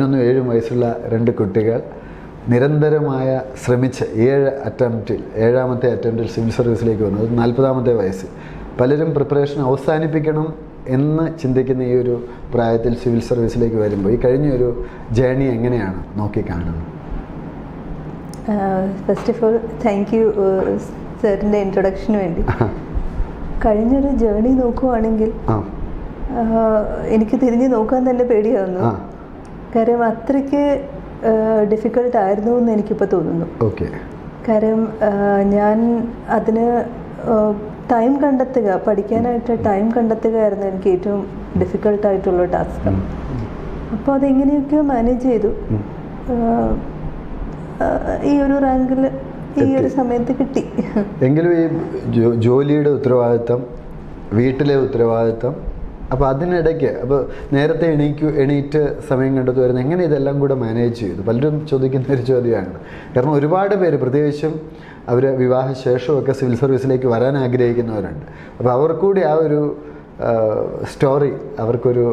7 വയസ്സുള്ള 2 കുട്ടികൾ നിരന്തരമായ ശ്രമിച്ച് 7ാമത്തെ അറ്റംപ്റ്റിൽ സിവിൽ സർവീസിലേക്ക് വന്നു. അത് 40ാമത്തെ വയസ്സ്. പലരും പ്രിപ്പറേഷൻ അവസാനിപ്പിക്കണം എന്ന് ചിന്തിക്കുന്ന ഈ ഒരു പ്രായത്തിൽ സിവിൽ സർവീസിലേക്ക് വരുമ്പോൾ ഈ കഴിഞ്ഞൊരു ജേണി എങ്ങനെയാണ് നോക്കിക്കാണുന്നത്? First of all thank you സാറിൻ്റെ ഇൻട്രൊഡക്ഷന് വേണ്ടി. കഴിഞ്ഞൊരു ജേണി നോക്കുവാണെങ്കിൽ എനിക്ക് തിരിഞ്ഞ് നോക്കാൻ തന്നെ പേടിയാവുന്നു. കാര്യം അത്രയ്ക്ക് ഡിഫിക്കൽട്ടായിരുന്നു എന്ന് എനിക്കിപ്പോൾ തോന്നുന്നു. കാര്യം ഞാൻ അതിന് ടൈം കണ്ടെത്തുക, പഠിക്കാനായിട്ട് ടൈം കണ്ടെത്തുകയായിരുന്നു എനിക്ക് ഏറ്റവും ഡിഫിക്കൽട്ടായിട്ടുള്ള ടാസ്ക്. അപ്പോൾ അതെങ്ങനെയൊക്കെയോ മാനേജ് ചെയ്തു. ഈ ഒരു റാങ്കിൽ ഈ ഒരു സമയത്ത് കിട്ടി. എങ്കിലും ഈ ജോലിയുടെ ഉത്തരവാദിത്തം, വീട്ടിലെ ഉത്തരവാദിത്തം, അപ്പോൾ അതിനിടയ്ക്ക് അപ്പോൾ നേരത്തെ എണീറ്റ് സമയം കണ്ടെത്തി വരുന്നത് എങ്ങനെ ഇതെല്ലാം കൂടെ മാനേജ് ചെയ്തു? പലരും ചോദിക്കുന്ന ഒരു ചോദ്യമാണ്. കാരണം ഒരുപാട് പേര്, പ്രത്യേകിച്ചും അവർ വിവാഹശേഷമൊക്കെ സിവിൽ സർവീസിലേക്ക് വരാൻ ആഗ്രഹിക്കുന്നവരുണ്ട്. അപ്പോൾ അവർക്കൂടി ആ ഒരു സ്റ്റോറി അവർക്കൊരു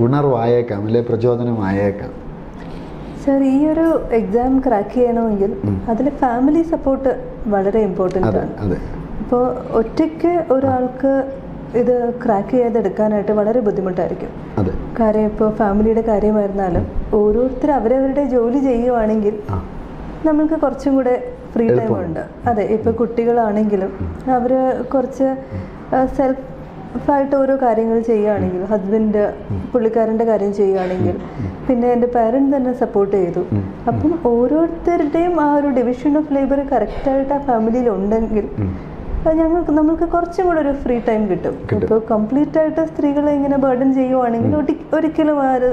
ഉണർവായേക്കാം, അല്ലെങ്കിൽ പ്രചോദനമായേക്കാം. സർ, ഈ ഒരു എക്സാം ക്രാക്ക് ചെയ്യണമെങ്കിൽ അതിൽ ഫാമിലി സപ്പോർട്ട് വളരെ ഇമ്പോർട്ടൻ്റ് ആണ്. ഇപ്പോൾ ഒറ്റയ്ക്ക് ഒരാൾക്ക് ഇത് ക്രാക്ക് ചെയ്തെടുക്കാനായിട്ട് വളരെ ബുദ്ധിമുട്ടായിരിക്കും. കാര്യം ഇപ്പോൾ ഫാമിലിയുടെ കാര്യമായിരുന്നാലും ഓരോരുത്തർ അവരവരുടെ ജോലി ചെയ്യുവാണെങ്കിൽ നമ്മൾക്ക് കുറച്ചും കൂടെ ഫ്രീ ടൈം ഉണ്ട്. അതെ, ഇപ്പോൾ കുട്ടികളാണെങ്കിലും അവർ കുറച്ച് സെൽഫായിട്ട് ഓരോ കാര്യങ്ങൾ ചെയ്യുകയാണെങ്കിൽ, ഹസ്ബൻഡ് പുള്ളിക്കാരൻ്റെ കാര്യം ചെയ്യുകയാണെങ്കിൽ, പിന്നെ എൻ്റെ പാരൻറ് തന്നെ സപ്പോർട്ട് ചെയ്തു. അപ്പം ഓരോരുത്തരുടെയും ആ ഒരു ഡിവിഷൻ ഓഫ് ലേബർ കറക്റ്റായിട്ട് ആ ഫാമിലിയിൽ ഉണ്ടെങ്കിൽ നമ്മൾക്ക് കുറച്ചും കൂടെ ഒരു ഫ്രീ ടൈം കിട്ടും. ഇപ്പോൾ കംപ്ലീറ്റ് ആയിട്ട് സ്ത്രീകളെ ഇങ്ങനെ ബർഡൻ ചെയ്യുവാണെങ്കിൽ ഒരിക്കലും ആ ഒരു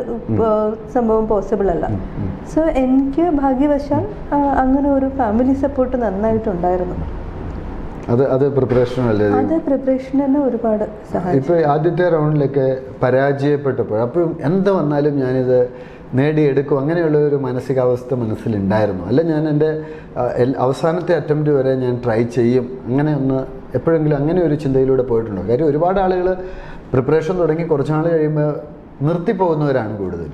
സംഭവം പോസിബിൾ അല്ല. സോ എനിക്ക് ഭാഗ്യവശാൽ അങ്ങനെ ഒരു ഫാമിലി സപ്പോർട്ട് നന്നായിട്ടുണ്ടായിരുന്നു. അത് പ്രിപ്പറേഷൻ തന്നെ ഒരുപാട് സഹായിച്ചു. ഇപ്പോൾ ആദ്യത്തെ റൗണ്ടിലൊക്കെ പരാജയപ്പെട്ടപ്പോൾ അപ്പോൾ എന്ത് വന്നാലും ഞാനിത് നേടിയെടുക്കും, അങ്ങനെയുള്ള ഒരു മാനസികാവസ്ഥ മനസ്സിലുണ്ടായിരുന്നു? അല്ല, ഞാൻ എൻ്റെ അവസാനത്തെ അറ്റംപ്റ്റ് വരെ ഞാൻ ട്രൈ ചെയ്യും, അങ്ങനെ ഒന്ന് എപ്പോഴെങ്കിലും അങ്ങനെ ഒരു ചിന്തയിലൂടെ പോയിട്ടുണ്ടോ? കാര്യം ഒരുപാട് ആളുകൾ പ്രിപ്പറേഷൻ തുടങ്ങി കുറച്ച് നാൾ കഴിയുമ്പോൾ നിർത്തിപ്പോകുന്നവരാണ് കൂടുതൽ.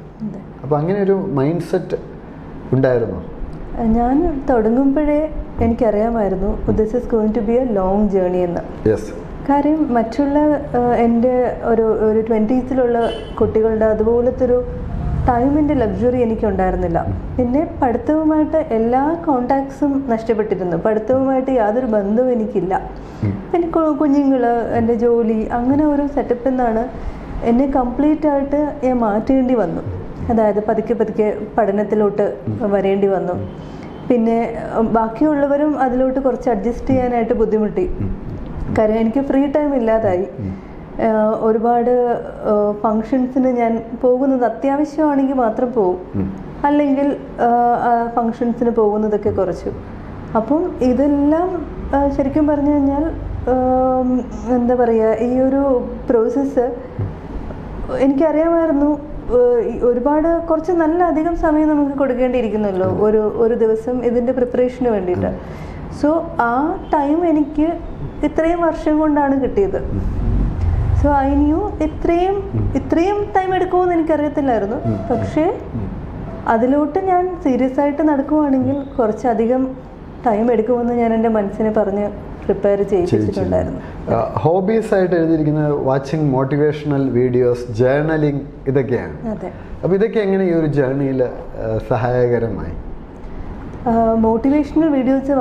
അപ്പോൾ അങ്ങനെ ഒരു മൈൻഡ് സെറ്റ് ഉണ്ടായിരുന്നോ? ഞാൻ തുടങ്ങുമ്പോഴേ എനിക്കറിയാമായിരുന്നു this is going to be a long journey എന്ന്. കാര്യം മറ്റുള്ള എൻ്റെ ഒരു 20s കുട്ടികളുടെ അതുപോലത്തെ ഒരു ടൈമിൻ്റെ ലക്സുറി എനിക്കുണ്ടായിരുന്നില്ല. പിന്നെ പഠിത്തവുമായിട്ട് എല്ലാ കോണ്ടാക്ട്സും നഷ്ടപ്പെട്ടിരുന്നു. പഠിത്തവുമായിട്ട് യാതൊരു ബന്ധവും എനിക്കില്ല. പിന്നെ കുഞ്ഞുങ്ങൾ, എൻ്റെ ജോലി, അങ്ങനെ ഒരു സെറ്റപ്പിൽ നിന്നാണ് എന്നെ കംപ്ലീറ്റ് ആയിട്ട് ഞാൻ മാറ്റേണ്ടി വന്നു. അതായത് പതുക്കെ പതുക്കെ പഠനത്തിലോട്ട് വരേണ്ടി വന്നു. പിന്നെ ബാക്കിയുള്ളവരും അതിലോട്ട് കുറച്ച് അഡ്ജസ്റ്റ് ചെയ്യാനായിട്ട് ബുദ്ധിമുട്ടി. കാര്യം എനിക്ക് ഫ്രീ ടൈം ഇല്ലാതായി. ഒരുപാട് ഫങ്ഷൻസിന് ഞാൻ പോകുന്നത് അത്യാവശ്യമാണെങ്കിൽ മാത്രം പോകും, അല്ലെങ്കിൽ ഫങ്ഷൻസിന് പോകുന്നതൊക്കെ കുറച്ചു. അപ്പം ഇതെല്ലാം ശരിക്കും പറഞ്ഞു കഴിഞ്ഞാൽ എന്താ പറയുക, ഈ ഒരു പ്രോസസ്സ് എനിക്കറിയാമായിരുന്നു. ഒരുപാട് കുറച്ച് നല്ല അധികം സമയം നമുക്ക് കൊടുക്കേണ്ടിയിരിക്കുന്നല്ലോ ഒരു ദിവസം ഇതിൻ്റെ പ്രിപ്പറേഷന് വേണ്ടിയിട്ട്. സോ ആ ടൈം എനിക്ക് ഇത്രയും വർഷം കൊണ്ടാണ് കിട്ടിയത്. സോ ഐ ന്യൂ ഇത്രയും ടൈം എടുക്കുമെന്ന് എനിക്കറിയത്തില്ലായിരുന്നു. പക്ഷേ അതിലോട്ട് ഞാൻ സീരിയസ് ആയിട്ട് നടക്കുവാണെങ്കിൽ കുറച്ചധികം ടൈം എടുക്കുമെന്ന് ഞാൻ എൻ്റെ മനസ്സിനെ പറഞ്ഞ് പ്രിപ്പയർ ചെയ്യിപ്പിച്ചിട്ടുണ്ടായിരുന്നു. ഹോബീസ് ആയിട്ട് എഴുതിയിരിക്കുന്നത് വാച്ചിങ് മോട്ടിവേഷണൽ വീഡിയോസ്, ജേർണലിംഗ്, ഇതൊക്കെയാണ്. അപ്പോൾ ഇതൊക്കെ എങ്ങനെ ഈ ഒരു ജേർണിയിൽ സഹായകരമായി? മോട്ടിവേഷണൽ വീഡിയോസ്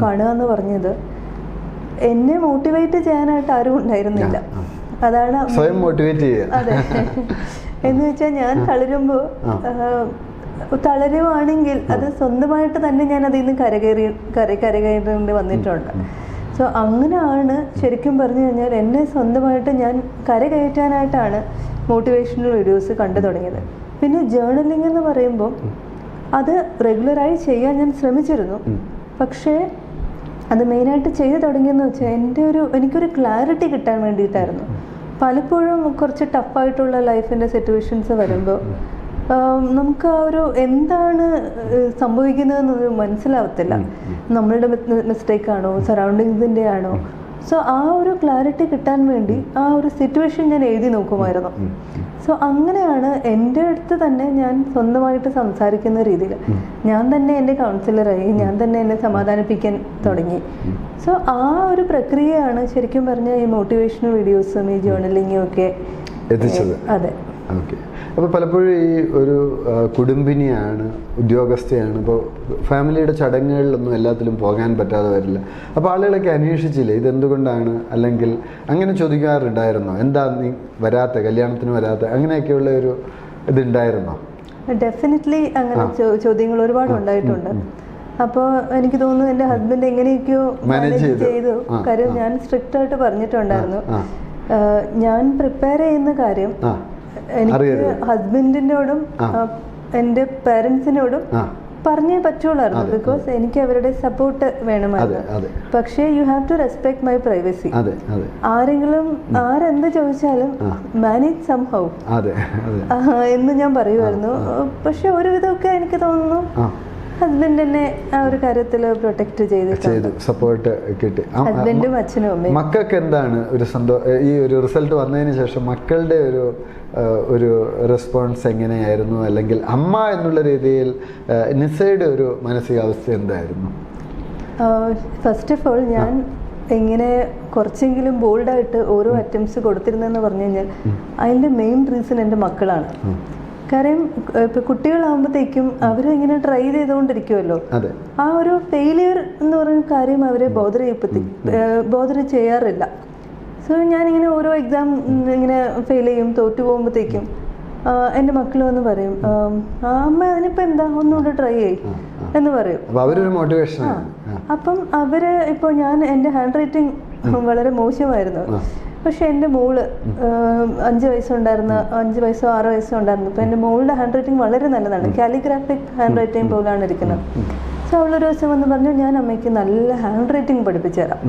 കാണുക എന്ന് പറഞ്ഞത് എന്നെ മോട്ടിവേറ്റ് ചെയ്യാനായിട്ട് ആരും ഉണ്ടായിരുന്നില്ല. അതാണ് സ്വയം മോട്ടിവേറ്റ് ചെയ്യുക. അതെ, എന്ന് വെച്ചാൽ ഞാൻ തളരുവാണെങ്കിൽ അത് സ്വന്തമായിട്ട് തന്നെ ഞാൻ അതിൽ നിന്ന് കരകയറേണ്ടി വന്നിട്ടുണ്ട്. സോ അങ്ങനെയാണ് ശരിക്കും പറഞ്ഞു കഴിഞ്ഞാൽ എന്നെ സ്വന്തമായിട്ട് ഞാൻ കരകയറ്റാനായിട്ടാണ് മോട്ടിവേഷണൽ വീഡിയോസ് കണ്ടു തുടങ്ങിയത്. പിന്നെ ജേർണലിംഗ് എന്ന് പറയുമ്പോൾ അത് റെഗുലറായി ചെയ്യാൻ ഞാൻ ശ്രമിച്ചിരുന്നു. പക്ഷേ അത് മെയിനായിട്ട് ചെയ്തു തുടങ്ങിയെന്ന് വെച്ചാൽ എനിക്കൊരു ക്ലാരിറ്റി കിട്ടാൻ വേണ്ടിയിട്ടായിരുന്നു. പലപ്പോഴും കുറച്ച് ടഫായിട്ടുള്ള ലൈഫിൻ്റെ സിറ്റുവേഷൻസ് വരുമ്പോൾ നമുക്ക് ആ ഒരു എന്താണ് സംഭവിക്കുന്നതെന്നൊരു മനസ്സിലാവത്തില്ല. നമ്മളുടെ മിസ്റ്റേക്കാണോ, സറൗണ്ടിങ്സിൻ്റെ ആണോ, സോ ആ ഒരു ക്ലാരിറ്റി കിട്ടാൻ വേണ്ടി ആ ഒരു സിറ്റുവേഷൻ ഞാൻ എഴുതി നോക്കുമായിരുന്നു. സോ അങ്ങനെയാണ് എൻ്റെ അടുത്ത് തന്നെ ഞാൻ സ്വന്തമായിട്ട് സംസാരിക്കുന്ന രീതിയിൽ ഞാൻ തന്നെ എൻ്റെ കൗൺസിലറായി, ഞാൻ തന്നെ എന്നെ സമാധാനിപ്പിക്കാൻ തുടങ്ങി. സോ ആ ഒരു പ്രക്രിയയാണ് ശരിക്കും പറഞ്ഞാൽ ഈ മോട്ടിവേഷണൽ വീഡിയോസും ഈ ജേർണലിങ്ങും ഒക്കെ എത്തിച്ചത്. അതെ. ഓക്കെ. അപ്പോൾ പലപ്പോഴും ഈ ഒരു കുടുംബിനിയാണ്, ഉദ്യോഗസ്ഥയാണ്, ഇപ്പോൾ ഫാമിലിയുടെ ചടങ്ങുകളിലൊന്നും എല്ലാത്തിലും പോകാൻ പറ്റാതെ വരില്ല. അപ്പോൾ ആളുകളൊക്കെ അന്വേഷിച്ചില്ലേ ഇതെന്തുകൊണ്ടാണ്, അല്ലെങ്കിൽ അങ്ങനെ ചോദിക്കാറുണ്ടായിരുന്നോ? എന്താ നീ വരാത്ത, കല്യാണത്തിന് വരാത്ത, അങ്ങനെയൊക്കെയുള്ള ഒരു ഇതുണ്ടായിരുന്നോ? ഡെഫിനറ്റ്ലി അങ്ങനെ ചോദ്യങ്ങൾ ഒരുപാട് ഉണ്ടായിട്ടുണ്ട്. അപ്പോൾ എനിക്ക് തോന്നുന്നു എൻ്റെ ഹസ്ബൻഡ് എങ്ങനെയൊക്കെയോ മാനേജ് ചെയ്തു. കാര്യം ഞാൻ സ്ട്രിക്റ്റ് ആയിട്ട് പറഞ്ഞിട്ടുണ്ടായിരുന്നു, ഞാൻ പ്രിപ്പയർ ചെയ്യുന്ന കാര്യം എനിക്ക് ഹസ്ബൻഡിനോടും എൻ്റെ പേരൻസിനോടും പറഞ്ഞേ പറ്റുള്ളായിരുന്നു. ബിക്കോസ് എനിക്ക് അവരുടെ സപ്പോർട്ട് വേണമായിരുന്നു. പക്ഷേ you have to respect my privacy. ആരെങ്കിലും ആരെന്ത് ചോദിച്ചാലും മാനേജ് സംഹൗ എന്ന് ഞാൻ പറയുമായിരുന്നു. പക്ഷെ ഒരുവിധമൊക്കെ എനിക്ക് തോന്നുന്നു ഹസ്ബൻഡ് എന്നെ ആ ഒരു കാര്യത്തിൽ പ്രൊട്ടക്ട് ചെയ്തു, സപ്പോർട്ട് കിട്ടി. ഹസ്ബൻഡും അച്ഛനും അമ്മയും. മക്കൾക്ക് എന്താണ് ഒരു ഈ ഒരു റിസൾട്ട് വന്നതിന് ശേഷം മക്കളുടെ ഒരു റെസ്പോൺസ് എങ്ങനെയായിരുന്നു? അല്ലെങ്കിൽ അമ്മ എന്നുള്ള രീതിയിൽ നിസയുടെ ഒരു മാനസികാവസ്ഥ എന്തായിരുന്നു? ഫസ്റ്റ് ഓഫ് ഓൾ ഞാൻ എങ്ങനെ കുറച്ചെങ്കിലും ബോൾഡായിട്ട് ഓരോ അറ്റംപ്റ്റ്സ് കൊടുത്തിരുന്നെന്ന് പറഞ്ഞു കഴിഞ്ഞാൽ അതിൻ്റെ മെയിൻ റീസൺ എൻ്റെ മക്കളാണ്. കാര്യം ഇപ്പം കുട്ടികളാകുമ്പോഴത്തേക്കും അവരിങ്ങനെ ട്രൈ ചെയ്തുകൊണ്ടിരിക്കുമല്ലോ. ആ ഒരു ഫെയിലിയർ എന്ന് പറയുന്ന കാര്യം അവരെ ബോധർ ചെയ്യാറില്ല. സോ ഞാനിങ്ങനെ ഓരോ എക്സാം ഇങ്ങനെ ഫെയിൽ ചെയ്യും, തോറ്റു പോകുമ്പോഴത്തേക്കും എൻ്റെ മക്കൾ വന്ന് പറയും, അമ്മ അതിനിപ്പോൾ എന്താ, ഒന്നുകൂടെ ട്രൈ ചെയ്യും എന്ന് പറയും. അപ്പം അവര് ഇപ്പോൾ ഞാൻ എൻ്റെ ഹാൻഡ് റൈറ്റിംഗ് വളരെ മോശമായിരുന്നു. പക്ഷെ എൻ്റെ മോള് 5 വയസ്സുണ്ടായിരുന്നു, 5 വയസ്സോ 6 വയസ്സോ ഉണ്ടായിരുന്നു. അപ്പോൾ എൻ്റെ മോളുടെ ഹാൻഡ് റൈറ്റിംഗ് വളരെ നല്ലതാണ്, കാലിഗ്രാഫിക് ഹാൻഡ് റൈറ്റിംഗ് പോലാണ് ഇരിക്കുന്നത്. സോ അവളൊരു ദിവസം വന്ന് പറഞ്ഞു, ഞാൻ അമ്മയ്ക്ക് നല്ല ഹാൻഡ് റൈറ്റിംഗ് പഠിപ്പിച്ചു തരാം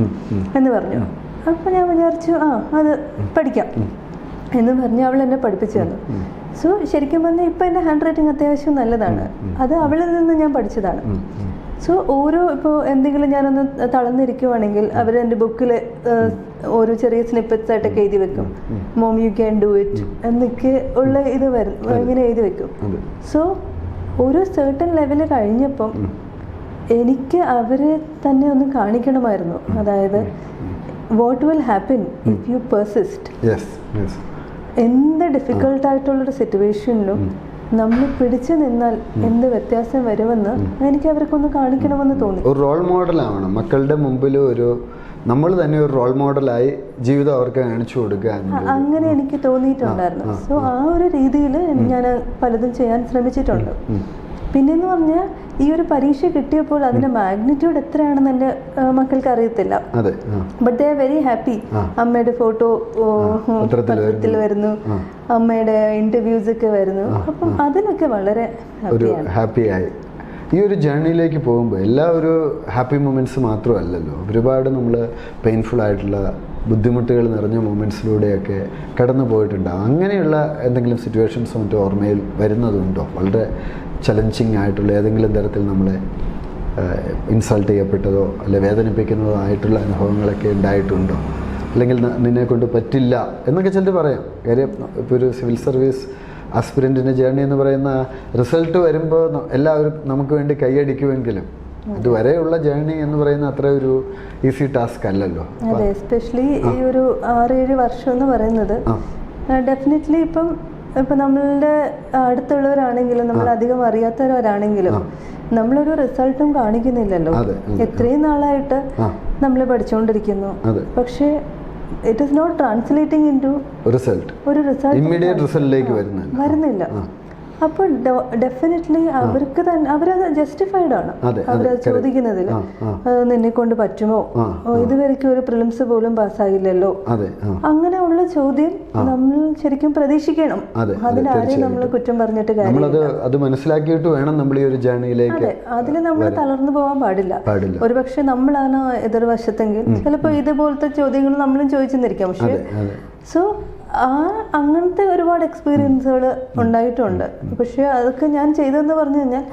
എന്ന് പറഞ്ഞു. അപ്പോൾ ഞാൻ വിചാരിച്ചു അത് പഠിക്കാം എന്ന് പറഞ്ഞ് അവൾ എന്നെ പഠിപ്പിച്ചു തന്നു. സോ ശരിക്കും പറഞ്ഞാൽ ഇപ്പം എൻ്റെ ഹാൻഡ് റൈറ്റിംഗ് അത്യാവശ്യം നല്ലതാണ്. അത് അവളിൽ നിന്ന് ഞാൻ പഠിച്ചതാണ്. സോ ഇപ്പോൾ എന്തെങ്കിലും ഞാനൊന്ന് തളർന്നിരിക്കുവാണെങ്കിൽ അവർ എൻ്റെ ബുക്കിൽ ഓരോ ചെറിയ സ്നിപ്പറ്റ്സ് ആയിട്ടൊക്കെ എഴുതി വെക്കും, mom you can do it എന്നൊക്കെ ഉള്ള ഇത് വരും, ഇങ്ങനെ എഴുതി വെക്കും. സോ ഒരു സർട്ടൻ ലെവൽ കഴിഞ്ഞപ്പം എനിക്ക് അവരെ തന്നെ ഒന്ന് കാണിക്കണമായിരുന്നു. അതായത് what will happen if you persist. എന്ത് ഡിഫിക്കൽട്ടായിട്ടുള്ളൊരു സിറ്റുവേഷനിലും നമ്മൾ പിടിച്ചു നിന്നാൽ എന്ത് വ്യത്യാസം വരുമെന്ന് എനിക്ക് അവർക്കൊന്ന് കാണിക്കണമെന്ന് തോന്നി. ഒരു റോൾ മോഡൽ ആവണം മക്കളുടെ മുമ്പിൽ, നമ്മൾ തന്നെ ഒരു റോൾ മോഡലായി ജീവിതം അവർക്ക് കാണിച്ചു കൊടുക്കുക, അങ്ങനെ എനിക്ക് തോന്നിയിട്ടുണ്ടായിരുന്നു. സോ ആ ഒരു രീതിയിൽ ഞാൻ പലതും ചെയ്യാൻ ശ്രമിച്ചിട്ടുണ്ട്. പിന്നെന്ന് പറഞ്ഞാൽ ഈ ഒരു പരീക്ഷ കിട്ടിയപ്പോൾ അതിന്റെ മാഗ്നിറ്റ്യൂഡ് എത്രയാണെന്ന് എൻ്റെ മക്കൾക്ക് അറിയത്തില്ല. But they are very happy. അമ്മയുടെ ഫോട്ടോ പത്രത്തിൽ വരുന്നു, അമ്മയുടെ ഇന്റർവ്യൂസ് ഒക്കെ വരുന്നു. അപ്പം അതിനൊക്കെ വളരെ ഹാപ്പിയായി. ഈ ഒരു ജേർണിയിലേക്ക് പോകുമ്പോൾ എല്ലാ ഒരു ഹാപ്പി മൊമെൻറ്റ്സ് മാത്രമല്ലല്ലോ, ഒരുപാട് നമ്മൾ പെയിൻഫുൾ ആയിട്ടുള്ള ബുദ്ധിമുട്ടുകൾ നിറഞ്ഞ മൊമെൻറ്റ്സിലൂടെയൊക്കെ കടന്നു പോയിട്ടുണ്ടാകും. അങ്ങനെയുള്ള എന്തെങ്കിലും സിറ്റുവേഷൻസ് മറ്റോ ഓർമ്മയിൽ വരുന്നതുണ്ടോ? വളരെ ചലഞ്ചിങ് ആയിട്ടുള്ള ഏതെങ്കിലും തരത്തിൽ നമ്മളെ ഇൻസൾട്ട് ചെയ്യപ്പെട്ടതോ അല്ലെ വേദനിപ്പിക്കുന്നതോ ആയിട്ടുള്ള അനുഭവങ്ങളൊക്കെ ഉണ്ടായിട്ടുണ്ടോ? അല്ലെങ്കിൽ നിന്നെ കൊണ്ട് പറ്റില്ല എന്നൊക്കെ ചിലർ പറയാം. കാര്യം ഇപ്പോൾ ഒരു സിവിൽ സർവീസ് ആസ്പിരൻറ്റിൻ്റെ ജേർണി എന്ന് പറയുന്ന റിസൾട്ട് വരുമ്പോൾ എല്ലാവരും നമുക്ക് വേണ്ടി കൈയടിക്കുമെങ്കിലും ഇതുവരെയുള്ള ജേർണി എന്ന് പറയുന്ന അത്ര ഒരു ഈസി ടാസ്ക് അല്ലല്ലോ. അതെ, എസ്പെഷ്യലി ഈ ഒരു 6-7 വർഷം എന്ന് പറയുന്നത് ഡെഫിനറ്റ്ലി ഇപ്പം നമ്മളുടെ അടുത്തുള്ളവരാണെങ്കിലും നമ്മൾ അധികം അറിയാത്തവരാണെങ്കിലും നമ്മളൊരു റിസൾട്ടും കാണിക്കുന്നില്ലല്ലോ. എത്രയും നാളായിട്ട് നമ്മൾ പഠിച്ചുകൊണ്ടിരിക്കുന്നു, പക്ഷേ it is not translating into ഒരു റിസൾട്ട് ഇമ്മീഡിയറ്റ് റിസൾട്ടിലേക്ക് വരുന്നില്ല. അപ്പോൾ ഡെഫിനറ്റ്ലി അവർക്ക് തന്നെ അവരത് ജസ്റ്റിഫൈഡ് ആണ് അവരത് ചോദിക്കുന്നതിൽ. നിന്നെ കൊണ്ട് പറ്റുമോ, ഇതുവരെയ്ക്കും ഒരു പ്രിലിംസ് പോലും പാസ്സായില്ലല്ലോ, അങ്ങനെയുള്ള ചോദ്യം നമ്മൾ ശരിക്കും പ്രതീക്ഷിക്കണം. അതിലാരെയും നമ്മൾ കുറ്റം പറഞ്ഞിട്ട് കാര്യമില്ല. അത് മനസ്സിലാക്കിയിട്ട് വേണം നമ്മൾ ഈ ഒരു ജേർണിയിലേക്ക്. അതിൽ നമ്മൾ തളർന്നു പോകാൻ പാടില്ല. ഒരുപക്ഷെ നമ്മളാണ് എതിർവശത്തെങ്കിൽ ചിലപ്പോൾ ഇതുപോലത്തെ ചോദ്യങ്ങൾ നമ്മളും ചോദിച്ചെന്നിരിക്കാം. പക്ഷെ സോ അങ്ങനത്തെ ഒരുപാട് എക്സ്പീരിയൻസുകൾ ഉണ്ടായിട്ടുണ്ട്. പക്ഷെ അതൊക്കെ ഞാൻ ചെയ്തതെന്ന് പറഞ്ഞു കഴിഞ്ഞാൽ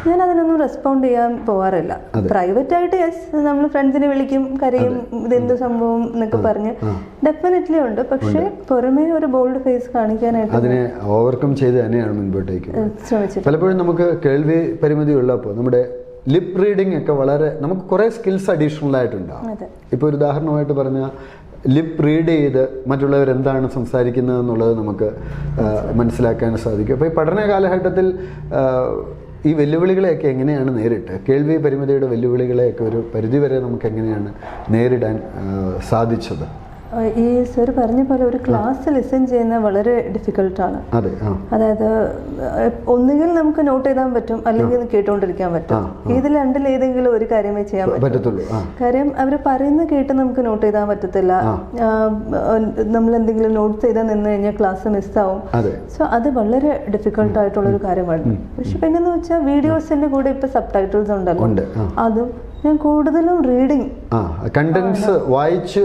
ഞാൻ അതിനൊന്നും റെസ്പോണ്ട് ചെയ്യാൻ പോകാറില്ല. പ്രൈവറ്റ് ആയിട്ട് യെസ്, നമ്മൾ ഫ്രണ്ട്സിനെ വിളിക്കും, കരയും, ഇതെന്ത് സംഭവം എന്നൊക്കെ പറഞ്ഞ് ഡെഫിനറ്റ്ലി ഉണ്ട്. പക്ഷെ പുറമേ ഒരു ബോൾഡ് ഫേസ് കാണിക്കാനായിട്ട് അതിനെ ഓവർകം ചെയ്ത് തന്നെയാണ് മുൻപോട്ടേക്ക് ശ്രമിച്ചത്. പലപ്പോഴും നമുക്ക് കേൾവി പരിമിതി ഉള്ളപ്പോൾ നമ്മുടെ ലിപ് റീഡിംഗ് ഒക്കെ വളരെ നമുക്ക് കുറേ സ്കിൽസ് അഡീഷണൽ ആയിട്ടുണ്ടാകും. ഇപ്പോൾ ഒരു ഉദാഹരണമായിട്ട് പറഞ്ഞാൽ ലിപ് റീഡ് ചെയ്ത് മറ്റുള്ളവർ എന്താണ് സംസാരിക്കുന്നത് എന്നുള്ളത് നമുക്ക് മനസ്സിലാക്കാൻ സാധിക്കും. അപ്പോൾ ഈ പഠന കാലഘട്ടത്തിൽ ഈ വെല്ലുവിളികളെയൊക്കെ എങ്ങനെയാണ് നേരിട്ട് കേൾവി പരിമിതിയുടെ വെല്ലുവിളികളെയൊക്കെ ഒരു പരിധിവരെ നമുക്ക് എങ്ങനെയാണ് നേരിടാൻ സാധിച്ചത്? ഈ സർ പറഞ്ഞ പോലെ ഒരു ക്ലാസ് ലിസൺ ചെയ്യുന്നത് വളരെ ഡിഫിക്കൽട്ടാണ്. അതായത് ഒന്നുകിൽ നമുക്ക് നോട്ട് എഴുതാൻ പറ്റും, അല്ലെങ്കിൽ കേട്ടുകൊണ്ടിരിക്കാൻ പറ്റും. ഇതിൽ രണ്ടിൽ ഏതെങ്കിലും ഒരു കാര്യമേ ചെയ്യാൻ പറ്റത്തുള്ളൂ. കാര്യം അവർ പറയുന്നത് കേട്ട് നമുക്ക് നോട്ട് എഴുതാൻ പറ്റത്തില്ല. നമ്മൾ എന്തെങ്കിലും നോട്ട്സ് ചെയ്താൽ നിന്ന് കഴിഞ്ഞാൽ ക്ലാസ് മിസ്സാവും. സോ അത് വളരെ ഡിഫിക്കൽട്ടായിട്ടുള്ളൊരു കാര്യമാണ്. പക്ഷെ പിന്നെന്ന് വെച്ചാൽ വീഡിയോസിന്റെ കൂടെ ഇപ്പൊ സബ് ടൈറ്റിൽസ് ഉണ്ടല്ലോ, അതും ഞാൻ കൂടുതലും റീഡിങ് കണ്ടന്റ്സ് വായിച്ച്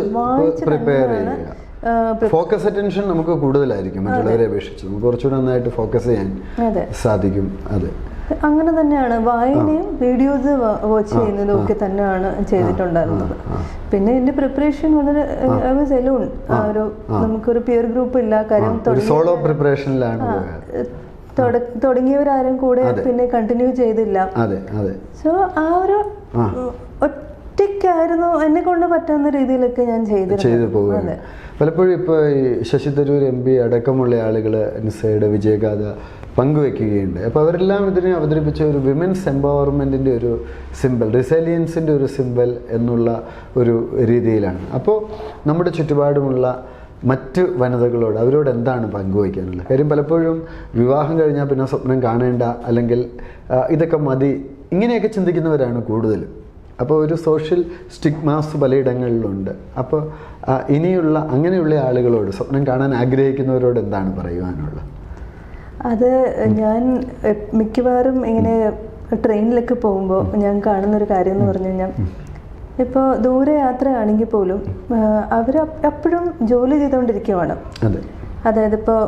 പ്രിപ്പയർ ചെയ്യുക. ഫോക്കസ് അറ്റൻഷൻ നമുക്ക് കൂടുതലായിരിക്കും മറ്റുള്ളവരെ അപേക്ഷിച്ച്. നമുക്ക് കുറച്ചുകൂടെ നന്നായിട്ട് ഫോക്കസ് ചെയ്യാൻ സാധിക്കും. അതെ, അങ്ങനെ തന്നെയാണ് വായനയും വീഡിയോസ് വാച്ച് ചെയ്യുന്നതും ഒക്കെ തന്നെയാണ് ചെയ്തിട്ടുണ്ടായിരുന്നത്. പിന്നെ എന്റെ പ്രിപ്പറേഷൻ വളരെ എലോൺ. ഒരു നമുക്കൊരു പിയർ ഗ്രൂപ്പ് ഇല്ല. കാര്യം സോളോ പ്രിപ്പറേഷനിലാണ് തുടങ്ങിയവരാരും കൂടെ പിന്നെ കണ്ടിന്യൂ ചെയ്തില്ല. സോ ആ ഒരു ഒറ്റയ്ക്കായിരുന്നു എന്നെ കൊണ്ട് പറ്റുന്ന രീതിയിലൊക്കെ ഞാൻ ചെയ്തു പോകുന്നത്. പലപ്പോഴും ഇപ്പോൾ ഈ ശശി തരൂർ MP അടക്കമുള്ള ആളുകൾ നിസയുടെ വിജയഗാഥ പങ്കുവെക്കുകയുണ്ട്. അപ്പോൾ അവരെല്ലാം ഇതിനെ അവതരിപ്പിച്ച ഒരു വിമൻസ് എംപവർമെൻറ്റിൻ്റെ ഒരു സിമ്പൽ, റിസൈലിയൻസിൻ്റെ ഒരു സിമ്പൽ എന്നുള്ള ഒരു രീതിയിലാണ്. അപ്പോൾ നമ്മുടെ ചുറ്റുപാടുമുള്ള മറ്റ് വനിതകളോട് അവരോട് എന്താണ് പങ്കുവയ്ക്കാനുള്ളത്? കാര്യം പലപ്പോഴും വിവാഹം കഴിഞ്ഞാൽ പിന്നെ സ്വപ്നം കാണേണ്ട, അല്ലെങ്കിൽ ഇതൊക്കെ മതി, ഇങ്ങനെയൊക്കെ ചിന്തിക്കുന്നവരാണ് കൂടുതലും. അപ്പോൾ ഒരു സോഷ്യൽ സ്റ്റിഗ്മാസ് പലയിടങ്ങളിലുണ്ട്. അപ്പോൾ ഇനിയുള്ള അങ്ങനെയുള്ള ആളുകളോട്, സ്വപ്നം കാണാൻ ആഗ്രഹിക്കുന്നവരോട് എന്താണ് പറയുവാനുള്ളത്? അത് ഞാൻ മിക്കവാറും ഇങ്ങനെ ട്രെയിനിലൊക്കെ പോകുമ്പോൾ ഞാൻ കാണുന്നൊരു കാര്യം എന്ന് പറഞ്ഞു കഴിഞ്ഞാൽ, ഇപ്പോൾ ദൂരയാത്രയാണെങ്കിൽ പോലും അവർ എപ്പോഴും ജോലി ചെയ്തുകൊണ്ടിരിക്കുവാണ്. അതായത് ഇപ്പോൾ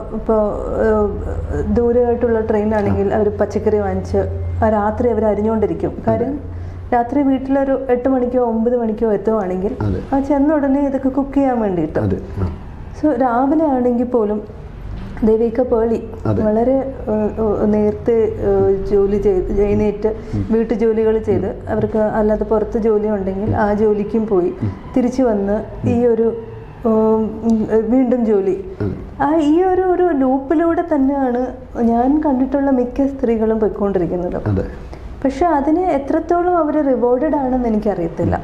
ദൂരമായിട്ടുള്ള ട്രെയിനാണെങ്കിൽ അവർ പച്ചക്കറി വാങ്ങിച്ച് രാത്രി അവർ അരിഞ്ഞുകൊണ്ടിരിക്കും. കാര്യം രാത്രി വീട്ടിലൊരു 8 മണിക്കോ 9 മണിക്കോ എത്തുവാണെങ്കിൽ ആ ചെന്ന ഉടനെ ഇതൊക്കെ കുക്ക് ചെയ്യാൻ വേണ്ടിയിട്ട്. സോ രാവിലെ ആണെങ്കിൽ പോലും they wake up early. വളരെ നേരത്തെ ജോലി ചെയ്ത് എഴുന്നേറ്റ് വീട്ടു ജോലികൾ ചെയ്ത്, അവർക്ക് അല്ലാതെ പുറത്ത് ജോലി ഉണ്ടെങ്കിൽ ആ ജോലിക്കും പോയി തിരിച്ചു വന്ന് ഈ ഒരു വീണ്ടും ജോലി, ഈ ഒരു ലൂപ്പിലൂടെ തന്നെയാണ് ഞാൻ കണ്ടിട്ടുള്ള മിക്ക സ്ത്രീകളും പോയിക്കൊണ്ടിരിക്കുന്നത്. പക്ഷെ അതിന് എത്രത്തോളം അവർ റിവാർഡഡ് ആണെന്ന് എനിക്കറിയത്തില്ല.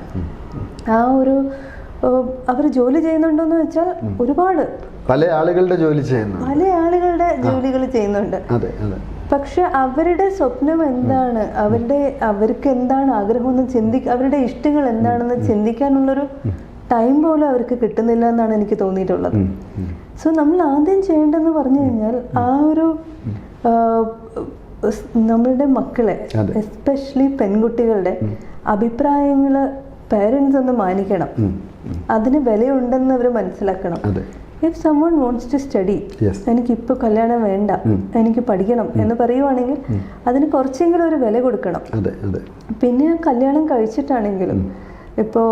ആ ഒരു അവർ ജോലി ചെയ്യുന്നുണ്ടോന്ന് വെച്ചാൽ ഒരുപാട് പല ആളുകളുടെ ജോലികൾ ചെയ്യുന്നുണ്ട്. പക്ഷെ അവരുടെ സ്വപ്നം എന്താണ്, അവർക്ക് എന്താണ് ആഗ്രഹം എന്ന് അവരുടെ ഇഷ്ടങ്ങൾ എന്താണെന്ന് ചിന്തിക്കാനുള്ളൊരു ടൈം പോലും അവർക്ക് കിട്ടുന്നില്ല എന്നാണ് എനിക്ക് തോന്നിയിട്ടുള്ളത്. സോ നമ്മൾ ആദ്യം ചെയ്യേണ്ടതെന്ന് പറഞ്ഞു കഴിഞ്ഞാൽ ആ ഒരു നമ്മളുടെ മക്കളെ, എസ്പെഷ്യലി പെൺകുട്ടികളുടെ അഭിപ്രായങ്ങൾ പേരൻസ് ഒന്ന് മാനിക്കണം. അതിന് വിലയുണ്ടെന്ന് അവർ മനസ്സിലാക്കണം. If someone wants to study, എനിക്കിപ്പോൾ കല്യാണം വേണ്ട, എനിക്ക് പഠിക്കണം എന്ന് പറയുവാണെങ്കിൽ അതിന് കുറച്ചെങ്കിലും ഒരു വില കൊടുക്കണം. പിന്നെ കല്യാണം കഴിച്ചിട്ടാണെങ്കിലും ഇപ്പോൾ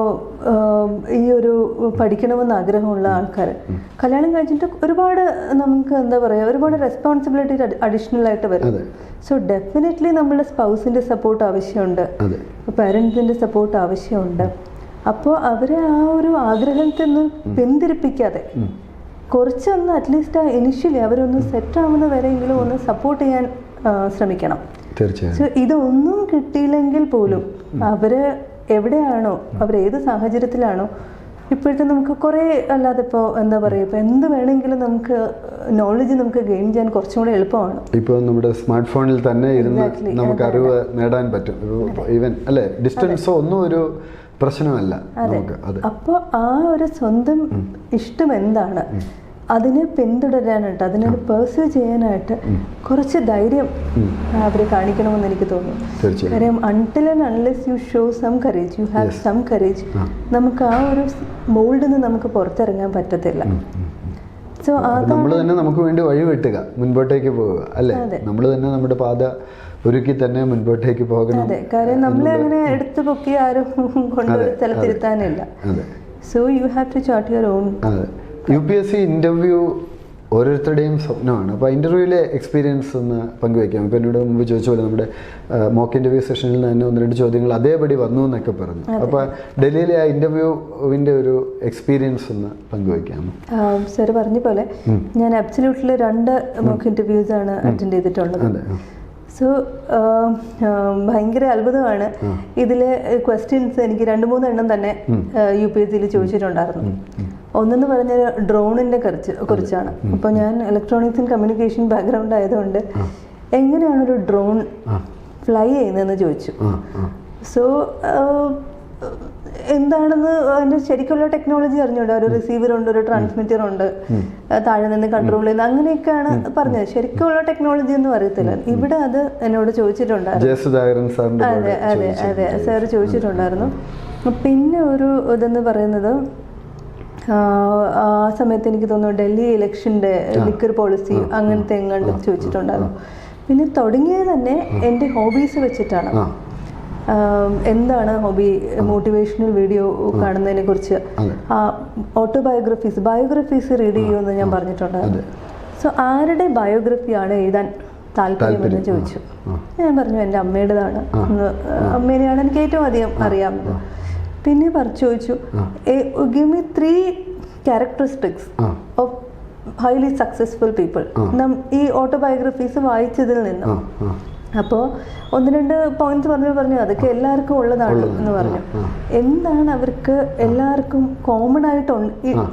ഈ ഒരു പഠിക്കണമെന്ന് ആഗ്രഹമുള്ള ആൾക്കാർ കല്യാണം കഴിച്ചിട്ട് ഒരുപാട് നമുക്ക് എന്താ പറയുക, ഒരുപാട് റെസ്പോൺസിബിലിറ്റി അഡീഷണൽ ആയിട്ട് വരും. സോ ഡെഫിനറ്റ്ലി നമ്മുടെ സ്പൗസിൻ്റെ സപ്പോർട്ട് ആവശ്യമുണ്ട്, പാരൻസിൻ്റെ സപ്പോർട്ട് ആവശ്യമുണ്ട്. അപ്പോൾ അവരെ ആ ഒരു ആഗ്രഹത്തിൽ നിന്ന് പിന്തിരിപ്പിക്കാതെ കുറച്ചൊന്ന് അറ്റ്ലീസ്റ്റ് ഇനിഷ്യലി അവരൊന്ന് സെറ്റ് ആവുന്ന വരെയെങ്കിലും ഒന്ന് സപ്പോർട്ട് ചെയ്യാൻ ശ്രമിക്കണം. സോ ഇതൊന്നും കിട്ടിയില്ലെങ്കിൽ പോലും അവര് എവിടെയാണോ, അവരേത് സാഹചര്യത്തിലാണോ, ഇപ്പോഴത്തെ നമുക്ക് കുറേ അല്ലാതെ ഇപ്പോൾ എന്താ പറയുക, ഇപ്പോൾ എന്ത് വേണമെങ്കിലും നമുക്ക് നോളജ് നമുക്ക് ഗെയിൻ ചെയ്യാൻ കുറച്ചും കൂടെ എളുപ്പമാണ്. ഇപ്പോൾ നമ്മുടെ സ്മാർട്ട് ഫോണിൽ തന്നെ ഇരുന്ന് നമുക്ക് അറിവ് നേടാൻ പറ്റും. ഈവൻ അല്ലേ, ഡിസ്റ്റൻസോ ഒന്നും ഒരു പ്രശ്നമല്ല നമുക്ക്. അപ്പോൾ ആ ഒരു സ്വന്തം ഇഷ്ടം എന്താണ് അതിനെ പിന്തുടരാനായിട്ട്, അതിനൊരു പെർസ്യൂ ചെയ്യാനായിട്ട് കുറച്ച് ധൈര്യം അവർ കാണിക്കണമെന്ന് എനിക്ക് തോന്നുന്നു. കാര്യം until and unless you show some courage, you have some courage, നമുക്ക് ആ ഒരു മോൾഡിൽ നിന്ന് നമുക്ക് പുറത്തിറങ്ങാൻ പറ്റത്തില്ല. സോ നമ്മൾ തന്നെ നമുക്ക് വേണ്ടി വഴി വെട്ടുക, മുൻപോട്ടേക്ക് പോവുക അല്ലേ, നമ്മൾ തന്നെ നമ്മുടെ പാത ഒരുക്കി തന്നെ മുൻപോട്ടേക്ക് പോകണം. അതെ, കാര്യം നമ്മളെ അങ്ങനെ എടുത്തു പൊക്കി ആരും കൊണ്ടൊരു സ്ഥലത്തിരുത്താനില്ല. So you have to chart your own. അതെ, UPSC ഇൻ്റർവ്യൂ ഓരോരുത്തരുടെയും സ്വപ്നമാണ്. അപ്പോൾ ഇൻ്റർവ്യൂവിലെ എക്സ്പീരിയൻസ് ഒന്ന് പങ്കുവയ്ക്കാം. ഇപ്പോൾ എന്നോട് മുമ്പ് ചോദിച്ച പോലെ നമ്മുടെ മോക്ക് ഇൻ്റർവ്യൂ സെഷനിൽ തന്നെ 1-2 ചോദ്യങ്ങൾ അതേപടി വന്നു എന്നൊക്കെ പറഞ്ഞു. അപ്പോൾ ഡൽഹിയിലെ ആ ഇൻ്റർവ്യൂവിൻ്റെ ഒരു എക്സ്പീരിയൻസ് ഒന്ന് പങ്കുവയ്ക്കാമോ? സർ പറഞ്ഞ പോലെ ഞാൻ അബ്സല്യൂട്ട്ലി 2 മോക്ക് ഇൻ്റർവ്യൂസാണ് അറ്റൻഡ് ചെയ്തിട്ടുള്ളത്. സോ ഭയങ്കര അത്ഭുതമാണ്. ഇതിലെ ക്വസ്റ്റ്യൻസ് എനിക്ക് 2-3 എണ്ണം തന്നെ UPSCയിൽ ചോദിച്ചിട്ടുണ്ടായിരുന്നു. ഒന്നെന്ന് പറഞ്ഞാൽ ഡ്രോണിൻ്റെ കുറിച്ചാണ്. അപ്പോൾ ഞാൻ ഇലക്ട്രോണിക്സ് ആൻഡ് കമ്മ്യൂണിക്കേഷൻ ബാക്ക്ഗ്രൗണ്ട് ആയതുകൊണ്ട് എങ്ങനെയാണൊരു ഡ്രോൺ ഫ്ലൈ ചെയ്യുന്നതെന്ന് ചോദിച്ചു. സോ എന്താണെന്ന് അതിൻ്റെ ശരിക്കുള്ള ടെക്നോളജി അറിഞ്ഞൂടെ. ഒരു റിസീവർ ഉണ്ട്, ഒരു ട്രാൻസ്മിറ്റർ ഉണ്ട്, താഴെ നിന്ന് കൺട്രോൾ ചെയ്യുന്ന അങ്ങനെയൊക്കെയാണ് പറഞ്ഞത്. ശരിക്കുള്ള ടെക്നോളജി ഒന്നും അറിയത്തില്ല. ഇവിടെ അത് എന്നോട് ചോദിച്ചിട്ടുണ്ടായിരുന്നു. അതെ അതെ അതെ സാർ ചോദിച്ചിട്ടുണ്ടായിരുന്നു. പിന്നെ ഒരു ഇതെന്ന് പറയുന്നത് ആ സമയത്ത് എനിക്ക് തോന്നുന്നു ഡൽഹി ഇലക്ഷൻ്റെ ലിക്കർ പോളിസി അങ്ങനത്തെ എങ്ങാണ്ട് ചോദിച്ചിട്ടുണ്ടായിരുന്നു. പിന്നെ തുടങ്ങിയത് തന്നെ എൻ്റെ ഹോബീസ് വെച്ചിട്ടാണ്. എന്താണ് ഹോബി, മോട്ടിവേഷണൽ വീഡിയോ കാണുന്നതിനെ കുറിച്ച്, ബയോഗ്രഫീസ് റീഡ് ചെയ്യുമെന്ന് ഞാൻ പറഞ്ഞിട്ടുണ്ടായിരുന്നു. സോ ആരുടെ ബയോഗ്രഫിയാണ് എഴുതാൻ താല്പര്യമെന്ന് ചോദിച്ചു. ഞാൻ പറഞ്ഞു എൻ്റെ അമ്മയുടേതാണ്. അമ്മേനെയാണ് എനിക്ക് ഏറ്റവും അധികം അറിയാവുന്നത്. പിന്നെ ചോദിച്ചു give me 3 characteristics of highly successful people ഈ ഓട്ടോബയോഗ്രഫീസ് വായിച്ചതിൽ നിന്നും. അപ്പോൾ 1-2 പോയിന്റ്സ് പറഞ്ഞു അതൊക്കെ എല്ലാവർക്കും ഉള്ളതാണ് എന്ന് പറഞ്ഞു. എന്താണ് അവർക്ക് എല്ലാവർക്കും കോമൺ ആയിട്ട്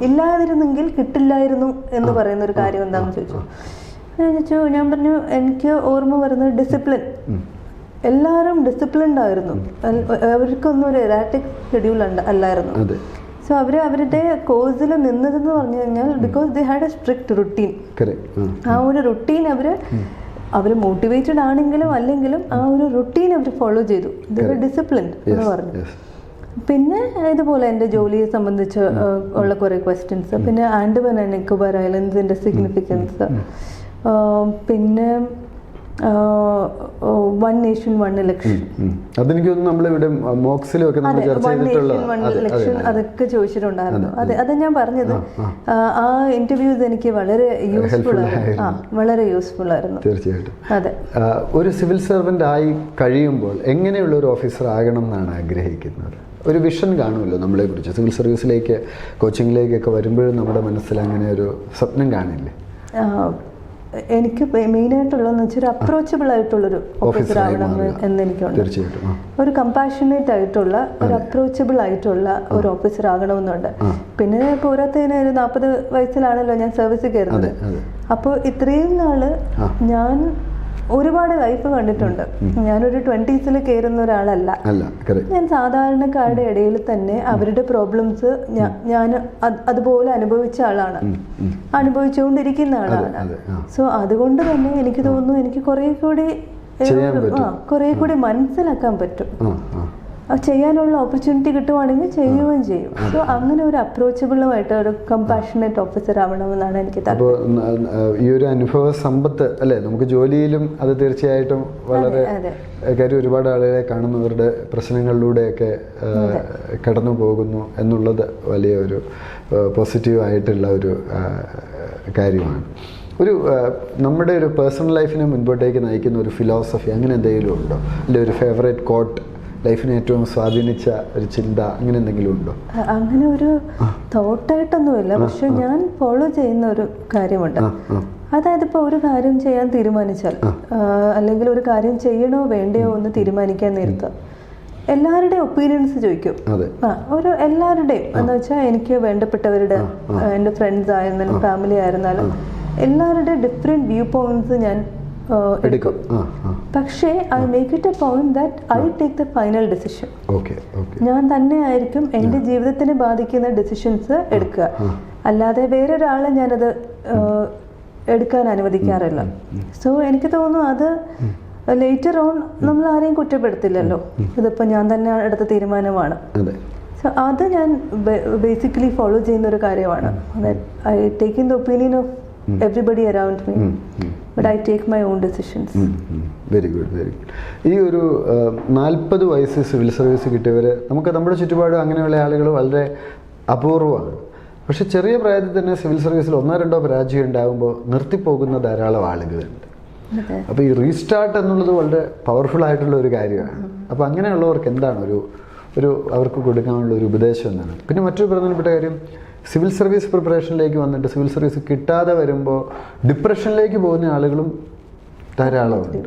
ഇല്ലാതിരുന്നെങ്കിൽ കിട്ടില്ലായിരുന്നു എന്ന് പറയുന്ന ഒരു കാര്യം എന്താണെന്ന് ചോദിച്ചു. ഞാൻ പറഞ്ഞു എനിക്ക് ഓർമ്മ വരുന്നത് ഡിസിപ്ലിൻ. എല്ലാവരും ഡിസിപ്ലിൻഡ് ആയിരുന്നു. അവർക്കൊന്നും ഒരു എറാറ്റിക് ഷെഡ്യൂൾ അല്ലായിരുന്നു. സോ അവരുടെ കോഴ്സിൽ നിന്നതെന്ന് പറഞ്ഞു കഴിഞ്ഞാൽ because they had A strict routine. ആ ഒരു റുട്ടീൻ അവർ മോട്ടിവേറ്റഡ് ആണെങ്കിലും അല്ലെങ്കിലും ആ ഒരു റുട്ടീൻ അവർ ഫോളോ ചെയ്തു. ഡിസിപ്ലിൻഡ് എന്ന് പറഞ്ഞു. പിന്നെ ഇതുപോലെ എൻ്റെ ജോലിയെ സംബന്ധിച്ച് ഉള്ള കുറേ ക്വസ്റ്റ്യൻസ്, പിന്നെ ആൻഡമാൻ ആൻഡ് നിക്കോബാർ ഐലൻഡ്സിൻ്റെ സിഗ്നിഫിക്കൻസ്, പിന്നെ 1 Nation 1 Election. അതെനിക്ക് നമ്മളിവിടെ മോക്സിലൊക്കെ അതൊക്കെ ചോദിച്ചിട്ടുണ്ടായിരുന്നു. അത് ഞാൻ പറഞ്ഞത് ആ ഇന്റർവ്യൂസ് എനിക്ക് വളരെ യൂസ്ഫുൾ ആയിരുന്നു. തീർച്ചയായിട്ടും. അതെ, ഒരു സിവിൽ സർവന്റ് ആയി കഴിയുമ്പോൾ എങ്ങനെയുള്ള ഒരു ഓഫീസർ ആകണം എന്നാണ് ആഗ്രഹിക്കുന്നത്? ഒരു വിഷൻ കാണുമല്ലോ നമ്മളെ കുറിച്ച്. സിവിൽ സർവീസിലേക്ക് കോച്ചിങ്ങിലേക്കൊക്കെ വരുമ്പോഴും നമ്മുടെ മനസ്സിൽ അങ്ങനെ ഒരു സ്വപ്നം കാണില്ലേ? എനിക്ക് മെയിനായിട്ടുള്ളതെന്ന് വെച്ചാൽ ഒരു അപ്രോച്ചബിൾ ആയിട്ടുള്ളൊരു ഓഫീസർ ആവണം എന്ന് എനിക്കുണ്ട്. ഒരു കമ്പാഷനേറ്റ് ആയിട്ടുള്ള, ഒരു അപ്രോച്ചബിൾ ആയിട്ടുള്ള ഒരു ഓഫീസർ ആകണമെന്നുണ്ട്. പിന്നെ പോരാത്തതിന് ഒരു 40 വയസ്സിലാണല്ലോ ഞാൻ സർവീസിൽ കയറുന്നത്. അപ്പോൾ ഇത്രയും നാള് ഞാൻ ഒരുപാട് ലൈഫ് കണ്ടിട്ടുണ്ട്. ഞാനൊരു 20s കയറുന്ന ഒരാളല്ല. ഞാൻ സാധാരണക്കാരുടെ ഇടയിൽ തന്നെ അവരുടെ പ്രോബ്ലംസ് ഞാൻ അതുപോലെ അനുഭവിച്ച ആളാണ്, അനുഭവിച്ചുകൊണ്ടിരിക്കുന്ന ആളാണ്. സോ അതുകൊണ്ട് തന്നെ എനിക്ക് തോന്നുന്നു എനിക്ക് കുറേ കൂടി മനസ്സിലാക്കാൻ പറ്റും. ചെയ്യാനുള്ള ഓപ്പർച്യൂണിറ്റി കിട്ടുവാണെങ്കിൽ ചെയ്യുകയും ചെയ്യും. സോ അങ്ങനെ ഒരു അപ്രോച്ചബിളുമായിട്ട് ഒരു കമ്പാഷനേറ്റ് ഓഫീസർ ആവണമെന്നാണ് എനിക്ക് താല്പര്യം. അപ്പോൾ ഈ ഒരു അനുഭവ സമ്പത്ത് അല്ലേ നമുക്ക് ജോലിയിലും അത് തീർച്ചയായിട്ടും വളരെ കാര്യം. ഒരുപാട് ആളുകളെ കാണുന്നവരുടെ പ്രശ്നങ്ങളിലൂടെയൊക്കെ കടന്നു പോകുന്നു എന്നുള്ളത് വലിയൊരു പോസിറ്റീവായിട്ടുള്ള ഒരു കാര്യമാണ്. നമ്മുടെ ഒരു പേഴ്സണൽ ലൈഫിനെ മുൻപോട്ടേക്ക് നയിക്കുന്ന ഒരു ഫിലോസഫി അങ്ങനെ എന്തെങ്കിലും ഉണ്ടോ? അല്ലെങ്കിൽ ഒരു ഫേവറേറ്റ് കോട്ട്, ലൈഫിനെ ഏറ്റവും സ്വാധീനിച്ച ഒരു ചിന്ത, അങ്ങനെ എന്തെങ്കിലും ഉണ്ടോ? അങ്ങനെ ഒരു തോട്ടായിട്ടൊന്നുമില്ല, പക്ഷെ ഞാൻ ഫോളോ ചെയ്യുന്ന ഒരു കാര്യമുണ്ട്. അതായത് ഇപ്പോൾ ഒരു കാര്യം ചെയ്യാൻ തീരുമാനിച്ചാൽ, അല്ലെങ്കിൽ ഒരു കാര്യം ചെയ്യണോ വേണ്ടയോ എന്ന് തീരുമാനിക്കാൻ നേരത്ത് എല്ലാവരുടെയും ഒപ്പീനിയൻസ് ചോദിക്കും. എല്ലാവരുടെയും എന്ന് വെച്ചാൽ എനിക്ക് വേണ്ടപ്പെട്ടവരുടെ, എൻ്റെ ഫ്രണ്ട്സ് ആയിരുന്നാലും ഫാമിലി ആയിരുന്നാലും എല്ലാവരുടെയും ഡിഫറെൻറ്റ് വ്യൂ പോയിന്റ്സ് ഞാൻ എടുക്കും. പക്ഷേ I make it A point that I take the final decision. ഞാൻ തന്നെ ആയിരിക്കും എൻ്റെ ജീവിതത്തിനെ ബാധിക്കുന്ന ഡിസിഷൻസ് എടുക്കുക. അല്ലാതെ വേറൊരാളെ ഞാനത് എടുക്കാൻ അനുവദിക്കാറില്ല. സോ എനിക്ക് തോന്നുന്നു അത് ലേറ്റർ ഓൺ നമ്മൾ ആരെയും കുറ്റപ്പെടുത്തില്ലല്ലോ. ഇതിപ്പോൾ ഞാൻ തന്നെ എടുത്ത തീരുമാനമാണ്. സോ അത് ഞാൻ ബേസിക്കലി ഫോളോ ചെയ്യുന്ന ഒരു കാര്യമാണ്. I take in the opinion of everybody around me. But I take my own decisions. Very good, very good. ഈ ഒരു 40 വയസ്സ് സിവിൽ സർവീസ് കിട്ടിയവർ നമുക്ക് നമ്മുടെ ചുറ്റുപാടും അങ്ങനെയുള്ള ആളുകൾ വളരെ അപൂർവമാണ്. പക്ഷെ ചെറിയ പ്രായത്തിൽ തന്നെ സിവിൽ സർവീസിൽ 1-2 പരാജയം ഉണ്ടാകുമ്പോൾ നിർത്തിപ്പോകുന്ന ധാരാളം ആളുകളുണ്ട്. അപ്പോൾ ഈ റീസ്റ്റാർട്ട് എന്നുള്ളത് വളരെ പവർഫുൾ ആയിട്ടുള്ള ഒരു കാര്യമാണ്. അപ്പോൾ അങ്ങനെയുള്ളവർക്ക് എന്താണ് ഒരു അവർക്ക് കൊടുക്കാനുള്ള ഒരു ഉപദേശം എന്താണ്? പിന്നെ മറ്റൊരു പ്രധാനപ്പെട്ട കാര്യം, സിവിൽ സർവീസ് പ്രിപ്പറേഷനിലേക്ക് വന്നിട്ട് സിവിൽ സർവീസ് കിട്ടാതെ വരുമ്പോൾ ഡിപ്രഷനിലേക്ക് പോകുന്ന ആളുകളും ധാരാളമുണ്ട്.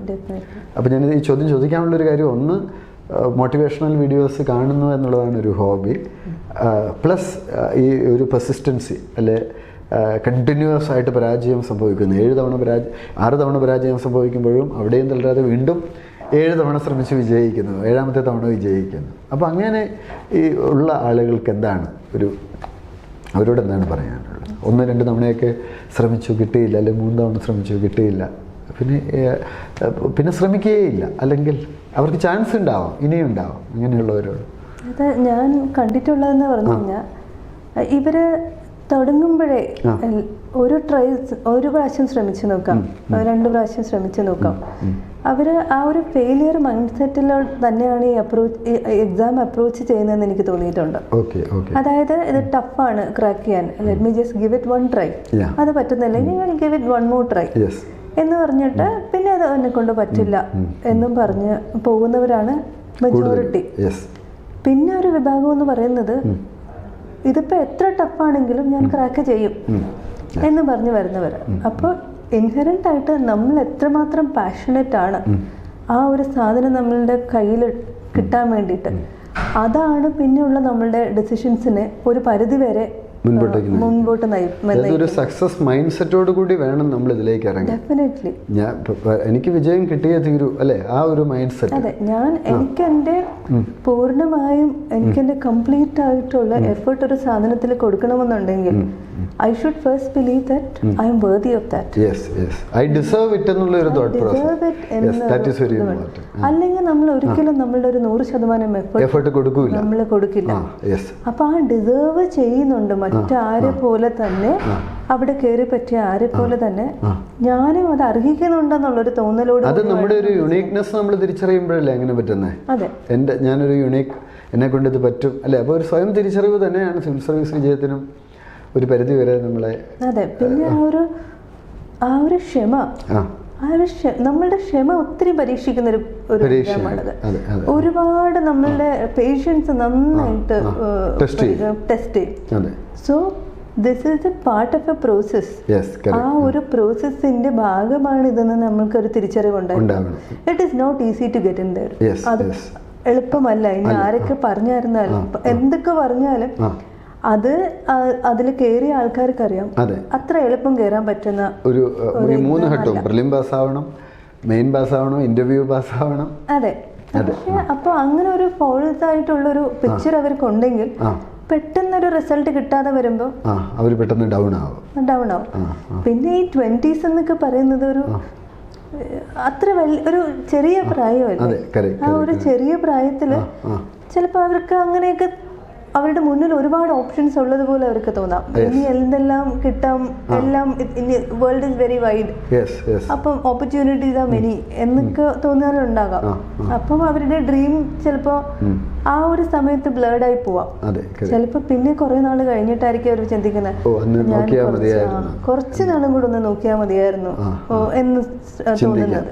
അപ്പോൾ ഞാൻ ഈ ചോദ്യം ചോദിക്കാനുള്ളൊരു കാര്യം, ഒന്ന് മോട്ടിവേഷണൽ വീഡിയോസ് കാണുന്നു എന്നുള്ളതാണ് ഒരു ഹോബി, പ്ലസ് ഈ ഒരു പെർസിസ്റ്റൻസി അല്ലെ കണ്ടിന്യൂസ് ആയിട്ട് പരാജയം സംഭവിക്കുന്നു. 6 തവണ പരാജയം സംഭവിക്കുമ്പോഴും അവിടെയും തളരാതെ വീണ്ടും 7 തവണ ശ്രമിച്ച് വിജയിക്കുന്നു, 7ാമത്തെ തവണ വിജയിക്കുന്നു. അപ്പോൾ അങ്ങനെ ഈ ഉള്ള ആളുകൾക്ക് എന്താണ് അവരോട് എന്താണ് പറയാനുള്ളത്? 1-2 തവണയൊക്കെ ശ്രമിച്ചു കിട്ടിയില്ല, അല്ലെങ്കിൽ 3 തവണ ശ്രമിച്ചു കിട്ടിയില്ല, പിന്നെ ശ്രമിക്കുകയില്ല, അല്ലെങ്കിൽ അവർക്ക് ചാൻസ് ഉണ്ടാവാം, ഇനിയും ഉണ്ടാവാം, അങ്ങനെയുള്ളവരോട്? അത് ഞാൻ കണ്ടിട്ടുള്ളതെന്ന് പറഞ്ഞു കഴിഞ്ഞാൽ, ഇവര് തുടങ്ങുമ്പോഴേ ഒരു പ്രാവശ്യം ശ്രമിച്ചു നോക്കാം, 2 പ്രാവശ്യം ശ്രമിച്ചു നോക്കാം. അവർ ആ ഒരു ഫെയിലിയർ മൈൻഡ് സെറ്റിൽ തന്നെയാണ് ഈ എക്സാം അപ്രോച്ച് ചെയ്യുന്നതെന്ന് എനിക്ക് തോന്നിയിട്ടുണ്ട്. അതായത് ഇത് ടഫാണ് ക്രാക്ക് ചെയ്യാൻ, let me just give it 1 try, അത് പറ്റുന്നില്ല, ഞാൻ ഗിവ് ഇറ്റ് 1 more ട്രൈ എന്ന് പറഞ്ഞിട്ട് പിന്നെ അത് എന്നെ കൊണ്ട് പറ്റില്ല എന്നും പറഞ്ഞ് പോകുന്നവരാണ് മെജോറിറ്റി. പിന്നെ ഒരു വിഭാഗം എന്ന് പറയുന്നത്, ഇതിപ്പോ എത്ര ടഫാണെങ്കിലും ഞാൻ ക്രാക്ക് ചെയ്യും എന്ന് പറഞ്ഞു വരുന്നവർ. അപ്പോൾ ഇൻഹെറന്റ് ആയിട്ട് നമ്മൾ എത്രമാത്രം പാഷനറ്റ് ആണ് ആ ഒരു സാധനം നമ്മളുടെ കയ്യിൽ കിട്ടാൻ വേണ്ടിയിട്ട്, അതാണ് പിന്നെയുള്ള നമ്മളുടെ ഡെസിഷൻസിനെ ഒരു പരിധി വരെ മുൻപോട്ട് നയിക്കും. സക്സസ് മൈൻഡ് സെറ്റോട് കൂടി വേണം നമ്മൾ ഇതിലേക്ക് ഇറങ്ങാൻ. ഡെഫിനറ്റ്ലി എനിക്ക് വിജയം കിട്ടിയേ തീരൂ അല്ലെ, ആ ഒരു മൈൻഡ് സെറ്റ്. അതെ, എനിക്ക് എൻ്റെ പൂർണ്ണമായും എനിക്ക് എൻ്റെ കംപ്ലീറ്റ് ആയിട്ടുള്ള എഫേർട്ട് ഒരു സാധനത്തിൽ കൊടുക്കണമെന്നുണ്ടെങ്കിൽ I should first believe that I am worthy of that. Yes. I deserve it എന്നുള്ള ഒരു thought process. Yes, that is very important. അല്ലെങ്കിൽ നമ്മൾ ഒരിക്കലും നമ്മളുടെ ഒരു 100% എഫേർട്ട് കൊടുക്കില്ല, നമ്മൾ കൊടുക്കില്ല. അപ്പൊ ആ ഡിസേർവ് ചെയ്യുന്നുണ്ട് മറ്റാരെ പോലെ തന്നെ, അവിടെ കയറി പറ്റിയ ആരെ പോലെ തന്നെ ഞാനും അത് അർഹിക്കുന്നുണ്ടെന്നുള്ളൊരു തോന്നലോട്. അത് നമ്മുടെ ഒരു യുണീക്നെസ് നമ്മൾ തിരിച്ചറിയുമ്പോഴല്ലേ അങ്ങനെ പറ്റുന്നത്. അതെ, ഞാനൊരു യുണീക്ക്, എന്നെ കൊണ്ട് ഇത് പറ്റും അല്ലെ. അപ്പോൾ ഒരു സ്വയം തിരിച്ചറിവ് തന്നെയാണ് സിവിൽ സർവീസ് വിജയത്തിനും ഒരു പരിധി വരെ നമ്മളെ. അതെ, പിന്നെ ആ ഒരു ക്ഷമ, നമ്മളുടെ ക്ഷമ ഒത്തിരി പരീക്ഷിക്കുന്ന ഒരു വിഷയമാണത്. ഒരുപാട് നമ്മളുടെ പേഷ്യൻസ് നന്നായിട്ട് ടെസ്റ്റ് ചെയ്യും. So this is a part of a process. ആ ഒരു പ്രോസസ്സിന്റെ ഭാഗമാണ് ഇതെന്ന് നമ്മൾക്കൊരു തിരിച്ചറിവുണ്ടായിരുന്നു. It is not easy to get in there. അത് എളുപ്പമല്ല. ഇനി ആരൊക്കെ പറഞ്ഞായിരുന്നാലും എന്തൊക്കെ പറഞ്ഞാലും അതിൽ കയറിയ ആൾക്കാർക്കറിയാം അത്ര എളുപ്പം കയറാൻ പറ്റുന്ന ഒരു 3 ഘട്ടവും പ്രിലിം പാസ് ആവണം, മെയിൻ പാസ് ആവണം, ഇന്റർവ്യൂ പാസ് ആവണം. അതെ, പക്ഷെ അപ്പൊ അങ്ങനെ ഒരു ഫോൾസ് ആയിട്ടുള്ളൊരു പിക്ചർ അവർക്കുണ്ടെങ്കിൽ പെട്ടെന്നൊരു റിസൾട്ട് കിട്ടാതെ വരുമ്പോൾ അവർ പെട്ടെന്ന് ഡൗൺ ആവും. പിന്നെ ഈ 20s എന്നൊക്കെ പറയുന്നത് ഒരു അത്ര ഒരു ചെറിയ പ്രായമല്ലേ. ആ ഒരു ചെറിയ പ്രായത്തില് ചിലപ്പോൾ അവർക്ക് അങ്ങനെയൊക്കെ അവരുടെ മുന്നിൽ ഒരുപാട് ഓപ്ഷൻസ് ഉള്ളതുപോലെ അവർക്ക് തോന്നാം. ഇനി എന്തെല്ലാം കിട്ടാം, എല്ലാം വേൾഡ് ഇസ് വെരി വൈഡ്, അപ്പം ഓപ്പർച്യൂണിറ്റീസ് ആർ മെനി എന്നൊക്കെ തോന്നാനുണ്ടാകാം. അപ്പം അവരുടെ ഡ്രീം ചിലപ്പോ ആ ഒരു സമയത്ത് ബ്ലേഡായി പോവാം. ചിലപ്പോ പിന്നെ കുറെ നാൾ കഴിഞ്ഞിട്ടായിരിക്കും അവർ ചിന്തിക്കുന്നത്, കുറച്ച് നാളും കൂടെ ഒന്ന് നോക്കിയാൽ മതിയായിരുന്നു എന്ന് തോന്നുന്നത്.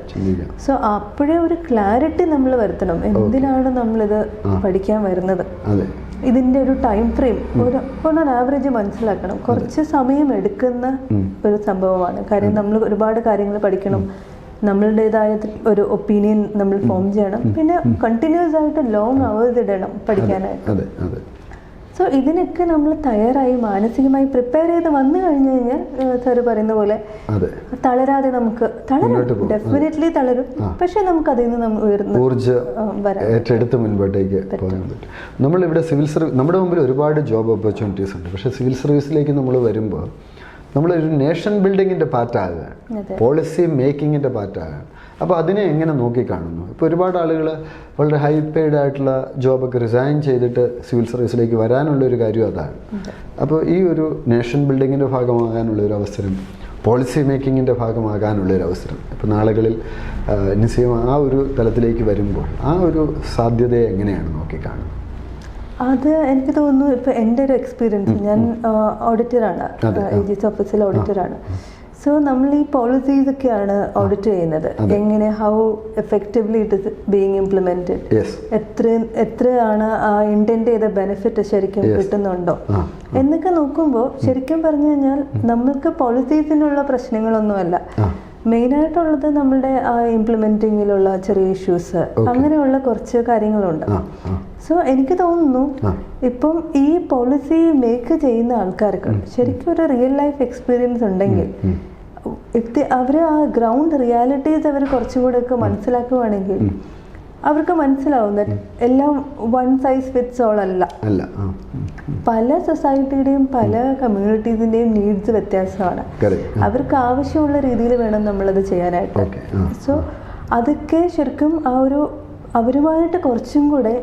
സോ അപ്പോഴേ ഒരു ക്ലാരിറ്റി നമ്മൾ വരുത്തണം, എന്തിനാണ് നമ്മളിത് പഠിക്കാൻ വരുന്നത്, ഇതിന്റെ ഒരു ടൈം ഫ്രെയിം ഒരു ആവറേജ് മനസ്സിലാക്കണം. കുറച്ച് സമയം എടുക്കുന്ന ഒരു സംഭവമാണ്. കാര്യം നമ്മൾ ഒരുപാട് കാര്യങ്ങൾ പഠിക്കണം, നമ്മളുടേതായ ഒരു ഒപ്പീനിയൻ നമ്മൾ ഫോം ചെയ്യണം, പിന്നെ കണ്ടിന്യൂസ് ആയിട്ട് ലോങ് അവേഴ്സ് ഇടണം പഠിക്കാനായിട്ട്. സോ ഇതിനൊക്കെ നമ്മൾ തയ്യാറായി മാനസികമായി പ്രിപ്പയർ ചെയ്ത് വന്നു കഴിഞ്ഞു കഴിഞ്ഞാൽ സാറ് പറയുന്ന പോലെ തളരാതെ നമുക്ക് ഡെഫിനറ്റ്ലി തളരും, പക്ഷെ നമുക്ക് അതിൽ നിന്ന് ഏറ്റെടുത്ത് മുൻപോട്ടേക്ക് പോകാൻ പറ്റും. നമ്മളിവിടെ സിവിൽ സർവീസ്, നമ്മുടെ മുമ്പിൽ ഒരുപാട് ജോബ് ഓപ്പർച്യൂണിറ്റീസ് ഉണ്ട്. പക്ഷേ സിവിൽ സർവീസിലേക്ക് നമ്മൾ വരുമ്പോൾ നമ്മളൊരു നേഷൻ ബിൽഡിങ്ങിൻ്റെ പാർട്ടാകുകയാണ്, പോളിസി മേക്കിങ്ങിൻ്റെ പാർട്ടാകുകയാണ്. അപ്പോൾ അതിനെ എങ്ങനെ നോക്കിക്കാണുന്നു? ഇപ്പോൾ ഒരുപാട് ആളുകൾ വളരെ ഹൈ പെയ്ഡ് ആയിട്ടുള്ള ജോബൊക്കെ റിസൈൻ ചെയ്തിട്ട് സിവിൽ സർവീസിലേക്ക് വരാനുള്ളൊരു കാര്യം അതാണ്. അപ്പോൾ ഈ ഒരു നേഷൻ ബിൽഡിങ്ങിൻ്റെ ഭാഗമാകാനുള്ളൊരു അവസരം പോളിസി മേക്കിങ്ങിൻ്റെ ഭാഗമാകാനുള്ളൊരു അവസരം ഇപ്പോൾ നാളുകളിൽ നിശ്ചയം ആ ഒരു തലത്തിലേക്ക് വരുമ്പോൾ ആ ഒരു സാധ്യതയെ എങ്ങനെയാണ് നോക്കിക്കാണുന്നത്? അത് എനിക്ക് തോന്നുന്നു ഇപ്പോൾ എൻ്റെ ഒരു എക്സ്പീരിയൻസ്, ഞാൻ ഓഡിറ്ററാണ്, AG's ഓഫീസിൽ ഓഡിറ്ററാണ്. സോ നമ്മൾ ഈ പോളിസീസ് ഒക്കെയാണ് ഓഡിറ്റ് ചെയ്യുന്നത്. എങ്ങനെ how effectively it is being implemented, എത്രയാണ് ആ ഇൻറ്റൻറ്റ് ചെയ്ത ബെനിഫിറ്റ് ശരിക്കും കിട്ടുന്നുണ്ടോ എന്നൊക്കെ നോക്കുമ്പോൾ ശരിക്കും പറഞ്ഞു കഴിഞ്ഞാൽ നമ്മൾക്ക് പോളിസീസിനുള്ള പ്രശ്നങ്ങളൊന്നുമല്ല. മെയിനായിട്ടുള്ളത് നമ്മളുടെ ആ ഇംപ്ലിമെൻറ്റിങ്ങിലുള്ള ചെറിയ ഇഷ്യൂസ്, അങ്ങനെയുള്ള കുറച്ച് കാര്യങ്ങളുണ്ട്. സോ എനിക്ക് തോന്നുന്നു ഇപ്പം ഈ പോളിസി മേക്ക് ചെയ്യുന്ന ആൾക്കാർക്ക് ശരിക്കും ഒരു റിയൽ ലൈഫ് എക്സ്പീരിയൻസ് ഉണ്ടെങ്കിൽ, അവർ ആ ഗ്രൗണ്ട് റിയാലിറ്റീസ് അവർ കുറച്ചുകൂടെ ഒക്കെ മനസ്സിലാക്കുകയാണെങ്കിൽ അവർക്ക് മനസ്സിലാവും എല്ലാം വൺ സൈസ് ഫിറ്റ്സ് ഓൾ അല്ല. പല സൊസൈറ്റിയുടെയും പല കമ്മ്യൂണിറ്റീസിൻ്റെയും നീഡ്സ് വ്യത്യാസമാണ്. അവർക്ക് ആവശ്യമുള്ള രീതിയിൽ വേണം നമ്മളത് ചെയ്യാനായിട്ട്. സോ അതൊക്കെ ശരിക്കും അവരുമായിട്ട് കുറച്ചും കൂടെ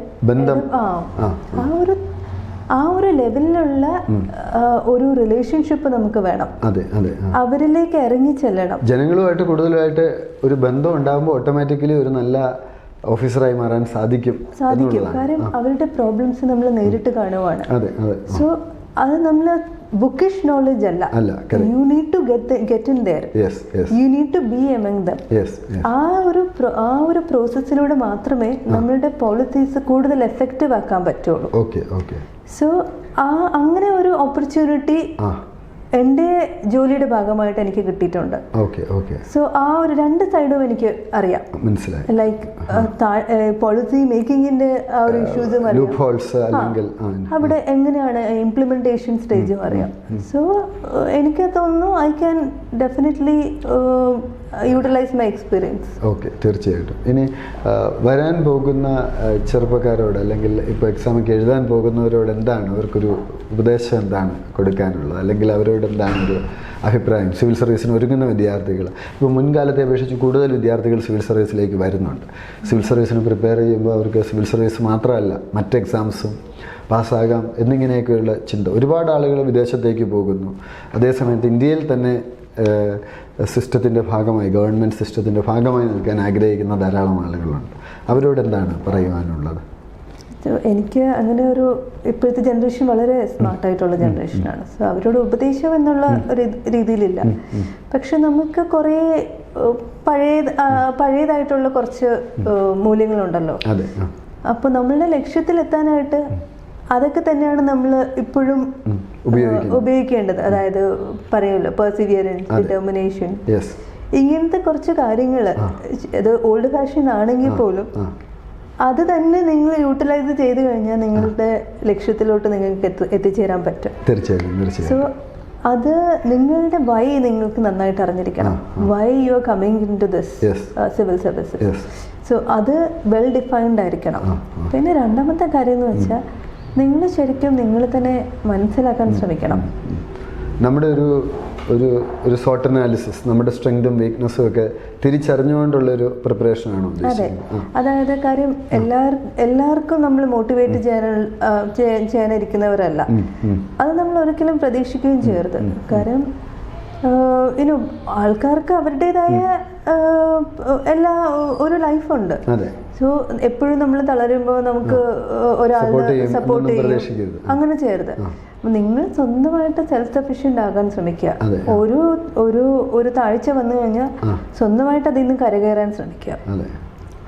ആ ഒരു ലെവലിലുള്ള ഒരു റിലേഷൻഷിപ്പ് നമുക്ക് വേണം. അവരിലേക്ക് ഇറങ്ങി ചെല്ലണം. ജനങ്ങളുമായിട്ട് കൂടുതലായിട്ട് ഒരു ബന്ധം ഉണ്ടാകുമ്പോൾ ഓട്ടോമാറ്റിക്കലി ഒരു നല്ല ഓഫീസറായി മാറാൻ സാധിക്കും. കാര്യം അവരുടെ പ്രോബ്ലംസ് നമ്മൾ നേരിട്ട് കാണുവാണ്. സോ അത് നമ്മൾ ബുക്കിഷ് നോളജ് അല്ല. You need to get in there, you need to be among them. ആ ഒരു പ്രോസസ്സിലൂടെ മാത്രമേ നമ്മളുടെ പോളിസീസ് കൂടുതൽ എഫക്റ്റീവ് ആക്കാൻ പറ്റുള്ളൂ. സോ അങ്ങനെ ഒരു ഓപ്പർച്യൂണിറ്റി എൻ്റെ ജോലിയുടെ ഭാഗമായിട്ട് എനിക്ക് കിട്ടിയിട്ടുണ്ട്. സോ ആ ഒരു രണ്ട് സൈഡും എനിക്ക് അറിയാം. ലൈക്ക് പോളിസി മേക്കിങ്ങിന്റെ ആ ഒരു ഇഷ്യൂസും അറിയാം, അവിടെ എങ്ങനെയാണ് ഇംപ്ലിമെന്റേഷൻ സ്റ്റേജും അറിയാം. സോ എനിക്ക് തോന്നുന്നു I can definitely utilize my experience. തീർച്ചയായിട്ടും. ഇനി വരാൻ പോകുന്ന ചെറുപ്പക്കാരോട് അല്ലെങ്കിൽ ഇപ്പോൾ എക്സാമൊക്കെ എഴുതാൻ പോകുന്നവരോട് എന്താണ് അവർക്കൊരു ഉപദേശം എന്താണ് കൊടുക്കാനുള്ളത്, അല്ലെങ്കിൽ അവരോട് എന്താണ് ഒരു അഭിപ്രായം? സിവിൽ സർവീസിന് ഒരുങ്ങുന്ന വിദ്യാർത്ഥികൾ ഇപ്പോൾ മുൻകാലത്തെ അപേക്ഷിച്ച് കൂടുതൽ വിദ്യാർത്ഥികൾ സിവിൽ സർവീസിലേക്ക് വരുന്നുണ്ട്. സിവിൽ സർവീസിന് പ്രിപ്പയർ ചെയ്യുമ്പോൾ അവർക്ക് സിവിൽ സർവീസ് മാത്രമല്ല മറ്റ് എക്സാംസും പാസ്സാകാം എന്നിങ്ങനെയൊക്കെയുള്ള ചിന്ത. ഒരുപാട് ആളുകൾ വിദേശത്തേക്ക് പോകുന്നു. അതേസമയത്ത് ഇന്ത്യയിൽ തന്നെ സിസ്റ്റത്തിൻ്റെ ഭാഗമായി, ഗവൺമെൻറ് സിസ്റ്റത്തിൻ്റെ ഭാഗമായി നിൽക്കാൻ ആഗ്രഹിക്കുന്ന ധാരാളം ആളുകളുണ്ട്. അവരോട് എന്താണ് പറയുവാനുള്ളത്? എനിക്ക് അങ്ങനെ ഒരു ഇപ്പോഴത്തെ ജനറേഷൻ വളരെ സ്മാർട്ടായിട്ടുള്ള ജനറേഷനാണ്. സോ അവരോട് ഉപദേശം എന്നുള്ള ഒരു രീതിയിലില്ല. പക്ഷെ നമുക്ക് കുറേ പഴയതായിട്ടുള്ള കുറച്ച് മൂല്യങ്ങളുണ്ടല്ലോ. അപ്പോൾ നമ്മളുടെ ലക്ഷ്യത്തിലെത്താനായിട്ട് അതൊക്കെ തന്നെയാണ് നമ്മൾ ഇപ്പോഴും ഉപയോഗിക്കേണ്ടത്. അതായത് പറയുമല്ലോ പെർസിവിയറൻസ്, ഡിറ്റർമിനേഷൻ, ഇങ്ങനത്തെ കുറച്ച് കാര്യങ്ങൾ. ഇത് ഓൾഡ് ഫാഷൻ ആണെങ്കിൽ പോലും അത് തന്നെ നിങ്ങൾ യൂട്ടിലൈസ് ചെയ്ത് കഴിഞ്ഞാൽ നിങ്ങളുടെ ലക്ഷ്യത്തിലോട്ട് നിങ്ങൾക്ക് എത്തിച്ചേരാൻ പറ്റും. തീർച്ചയായും. സോ അത് നിങ്ങളുടെ വൈ നിങ്ങൾക്ക് നന്നായിട്ട് അറിഞ്ഞിരിക്കണം. Why you are coming into this civil services. So അത് വെൽ ഡിഫൈൻഡ് ആയിരിക്കണം. പിന്നെ രണ്ടാമത്തെ കാര്യം എന്ന് വെച്ചാൽ നിങ്ങൾ ശരിക്കും നിങ്ങൾ തന്നെ മനസ്സിലാക്കാൻ ശ്രമിക്കണം. നമ്മുടെ ഒരു സോട്ട് അനാലിസിസ്, നമ്മുടെ സ്ട്രെങ്തും വീക്ക്നെസ്സും ഒക്കെ തിരിച്ചറിഞ്ഞുകൊണ്ടുള്ളൊരു പ്രിപ്പറേഷനാണോ ഉദ്ദേശിക്കുന്നത്? അതായത് കാര്യം എല്ലാവർക്കും നമ്മൾ മോട്ടിവേറ്റ് ചെയ്യാനിരിക്കുന്നവരല്ല. അത് നമ്മൾ ഒരിക്കലും പ്രതീക്ഷിക്കുകയും ചെയ്യരുത്. കാര്യം ആൾക്കാർക്ക് അവരുടേതായ ഒരു ലൈഫുണ്ട്. സോ എപ്പോഴും നമ്മൾ തളരുമ്പോൾ നമുക്ക് ഒരാളുടെ സപ്പോർട്ട് ചെയ്യും അങ്ങനെ ചെയ്യരുത്. നിങ്ങൾ സ്വന്തമായിട്ട് സെൽഫ് സഫിഷ്യൻ്റ് ആകാൻ ശ്രമിക്കുക. ഒരു താഴ്ച വന്നു കഴിഞ്ഞാൽ സ്വന്തമായിട്ട് അതിൽ നിന്ന് കരകയറാൻ ശ്രമിക്കുക.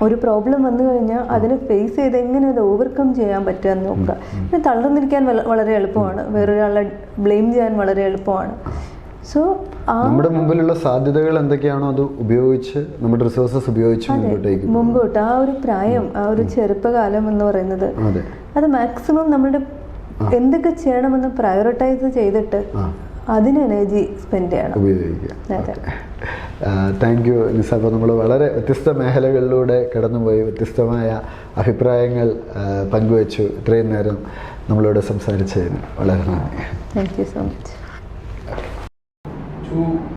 ഒരു പ്രോബ്ലം വന്നു കഴിഞ്ഞാൽ അതിനെ ഫേസ് ചെയ്ത് എങ്ങനെ അത് ഓവർകം ചെയ്യാൻ പറ്റുക എന്ന് നോക്കുക. പിന്നെ തളർന്നിരിക്കാൻ വളരെ എളുപ്പമാണ്, വേറൊരാളെ ബ്ലെയിം ചെയ്യാൻ വളരെ എളുപ്പമാണ്. സോ നമ്മുടെ മുമ്പിലുള്ള സാധ്യതകൾ എന്തൊക്കെയാണോ അത് ഉപയോഗിച്ച് നമ്മുടെ റിസോഴ്സസ് ഉപയോഗിച്ച് മുമ്പോട്ട് ആ ഒരു പ്രായം, ആ ഒരു ചെറുപ്പകാലം എന്ന് പറയുന്നത് അത് മാക്സിമം നമ്മളുടെ എന്തൊക്കെ ചെയ്യണമെന്ന് പ്രയോറിറ്റൈസ് ചെയ്തിട്ട് അതിന് എനർജി സ്പെൻഡ് ചെയ്യണം, ഉപയോഗിക്കുക. താങ്ക് യു നിസ. അപ്പോൾ നമ്മൾ വളരെ വ്യത്യസ്ത മേഖലകളിലൂടെ കടന്നുപോയി വ്യത്യസ്തമായ അഭിപ്രായങ്ങൾ പങ്കുവച്ചു. ഇത്രയും നേരം നമ്മളോട് സംസാരിച്ചതിന് വളരെ നന്ദി. Thank you so much.